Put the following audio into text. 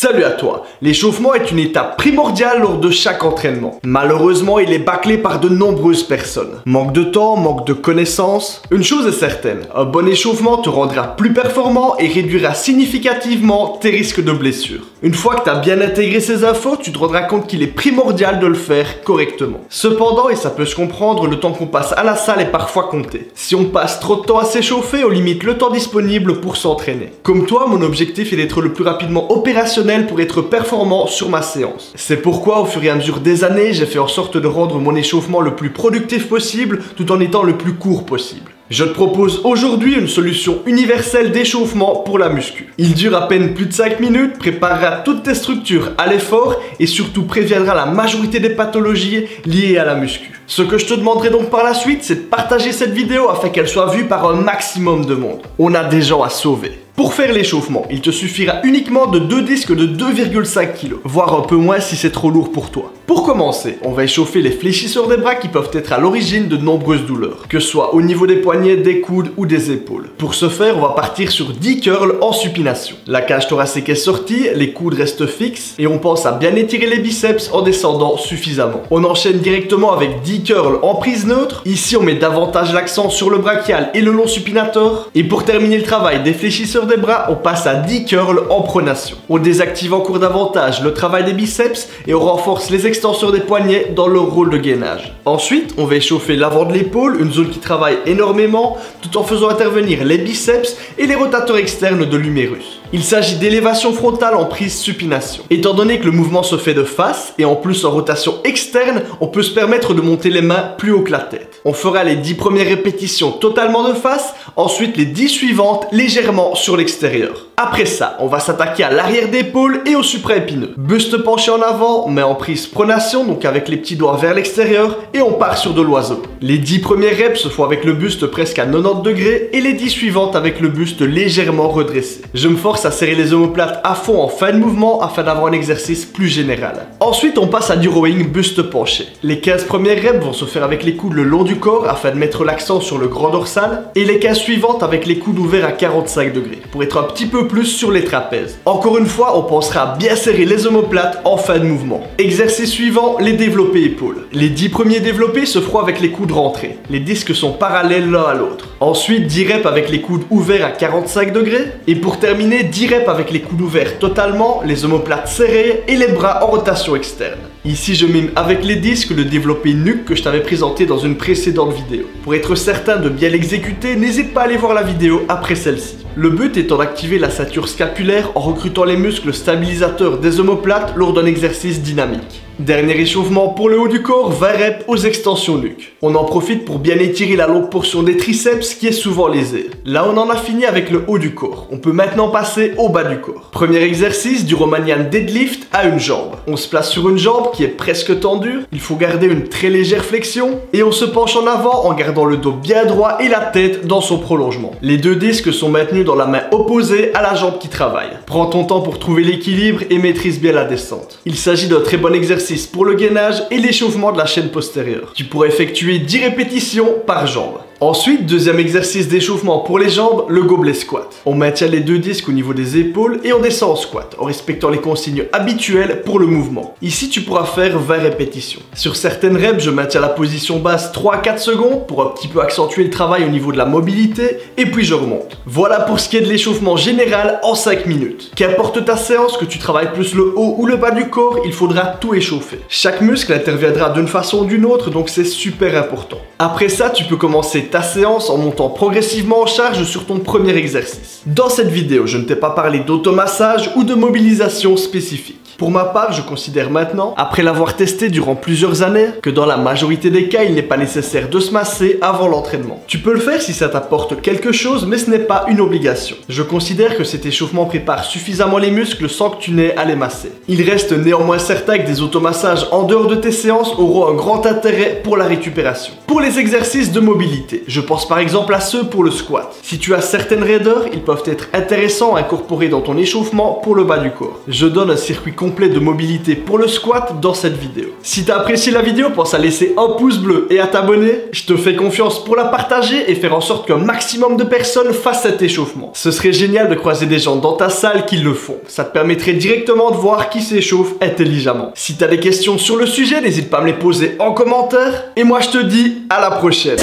Salut à toi. L'échauffement est une étape primordiale lors de chaque entraînement. Malheureusement, il est bâclé par de nombreuses personnes. Manque de temps, manque de connaissances. Une chose est certaine, un bon échauffement te rendra plus performant et réduira significativement tes risques de blessure. Une fois que tu as bien intégré ces infos, tu te rendras compte qu'il est primordial de le faire correctement. Cependant, et ça peut se comprendre, le temps qu'on passe à la salle est parfois compté. Si on passe trop de temps à s'échauffer, on limite le temps disponible pour s'entraîner. Comme toi, mon objectif est d'être le plus rapidement opérationnel pour être performant sur ma séance. C'est pourquoi au fur et à mesure des années, j'ai fait en sorte de rendre mon échauffement le plus productif possible tout en étant le plus court possible. Je te propose aujourd'hui une solution universelle d'échauffement pour la muscu. Il dure à peine plus de 5 minutes, préparera toutes tes structures à l'effort et surtout préviendra la majorité des pathologies liées à la muscu. Ce que je te demanderai donc par la suite, c'est de partager cette vidéo afin qu'elle soit vue par un maximum de monde. On a des gens à sauver. Pour faire l'échauffement, il te suffira uniquement de 2 disques de 2,5 kg, voire un peu moins si c'est trop lourd pour toi. Pour commencer, on va échauffer les fléchisseurs des bras qui peuvent être à l'origine de nombreuses douleurs, que ce soit au niveau des poignets, des coudes ou des épaules. Pour ce faire, on va partir sur 10 curls en supination. La cage thoracique est sortie, les coudes restent fixes et on pense à bien étirer les biceps en descendant suffisamment. On enchaîne directement avec 10 curls en prise neutre. Ici, on met davantage l'accent sur le brachial et le long supinateur. Et pour terminer le travail des fléchisseurs des bras, on passe à 10 curls en pronation. On désactive encore davantage le travail des biceps et on renforce les extenseurs des poignets dans leur rôle de gainage. Ensuite, on va échauffer l'avant de l'épaule, une zone qui travaille énormément, tout en faisant intervenir les biceps et les rotateurs externes de l'humérus. Il s'agit d'élévation frontale en prise supination. Étant donné que le mouvement se fait de face et en plus en rotation externe, on peut se permettre de monter les mains plus haut que la tête. On fera les 10 premières répétitions totalement de face, ensuite les 10 suivantes légèrement sur l'extérieur. Après ça, on va s'attaquer à l'arrière d'épaule et au supraépineux. Buste penché en avant, mais en prise pronation, donc avec les petits doigts vers l'extérieur, et on part sur de l'oiseau. Les 10 premières reps se font avec le buste presque à 90 degrés et les 10 suivantes avec le buste légèrement redressé. Je me force à serrer les omoplates à fond en fin de mouvement afin d'avoir un exercice plus général. Ensuite, on passe à du rowing buste penché. Les 15 premières reps vont se faire avec les coudes le long du corps afin de mettre l'accent sur le grand dorsal et les 15 suivantes avec les coudes ouverts à 45 degrés pour être un petit peu plus sur les trapèzes. Encore une fois, on pensera à bien serrer les omoplates en fin de mouvement. Exercice suivant, les développés épaules. Les 10 premiers développés se feront avec les coudes rentrés. Les disques sont parallèles l'un à l'autre. Ensuite, 10 reps avec les coudes ouverts à 45 degrés. Et pour terminer, 10 reps avec les coudes ouverts totalement, les omoplates serrées et les bras en rotation externe. Ici, je mime avec les disques le développé nuque que je t'avais présenté dans une précédente vidéo. Pour être certain de bien l'exécuter, n'hésite pas à aller voir la vidéo après celle-ci. Le but étant d'activer la ceinture scapulaire en recrutant les muscles stabilisateurs des omoplates lors d'un exercice dynamique. Dernier échauffement pour le haut du corps, 20 reps aux extensions nuque. On en profite pour bien étirer la longue portion des triceps qui est souvent lésée. Là, on en a fini avec le haut du corps. On peut maintenant passer au bas du corps. Premier exercice du Romanian deadlift à une jambe. On se place sur une jambe qui est presque tendue. Il faut garder une très légère flexion et on se penche en avant en gardant le dos bien droit et la tête dans son prolongement. Les 2 disques sont maintenus dans la main opposée à la jambe qui travaille. Prends ton temps pour trouver l'équilibre et maîtrise bien la descente. Il s'agit d'un très bon exercice pour le gainage et l'échauffement de la chaîne postérieure. Tu pourras effectuer 10 répétitions par jambe. Ensuite, deuxième exercice d'échauffement pour les jambes, le gobelet squat. On maintient les 2 disques au niveau des épaules et on descend en squat, en respectant les consignes habituelles pour le mouvement. Ici, tu pourras faire 20 répétitions. Sur certaines reps, je maintiens la position basse 3 à 4 secondes pour un petit peu accentuer le travail au niveau de la mobilité et puis je remonte. Voilà pour ce qui est de l'échauffement général en 5 minutes. Qu'importe ta séance, que tu travailles plus le haut ou le bas du corps, il faudra tout échauffer. Chaque muscle interviendra d'une façon ou d'une autre, donc c'est super important. Après ça, tu peux commencer ta séance en montant progressivement en charge sur ton premier exercice. Dans cette vidéo, je ne t'ai pas parlé d'automassage ou de mobilisation spécifique. Pour ma part, je considère maintenant, après l'avoir testé durant plusieurs années, que dans la majorité des cas, il n'est pas nécessaire de se masser avant l'entraînement. Tu peux le faire si ça t'apporte quelque chose, mais ce n'est pas une obligation. Je considère que cet échauffement prépare suffisamment les muscles sans que tu n'aies à les masser. Il reste néanmoins certain que des automassages en dehors de tes séances auront un grand intérêt pour la récupération. Pour les exercices de mobilité, je pense par exemple à ceux pour le squat. Si tu as certaines raideurs, ils peuvent être intéressants à incorporer dans ton échauffement pour le bas du corps. Je donne un circuit complet complet de mobilité pour le squat dans cette vidéo. Si t'as apprécié la vidéo, pense à laisser un pouce bleu et à t'abonner. Je te fais confiance pour la partager et faire en sorte qu'un maximum de personnes fassent cet échauffement. Ce serait génial de croiser des gens dans ta salle qui le font. Ça te permettrait directement de voir qui s'échauffe intelligemment. Si t'as des questions sur le sujet, n'hésite pas à me les poser en commentaire. Et moi je te dis à la prochaine.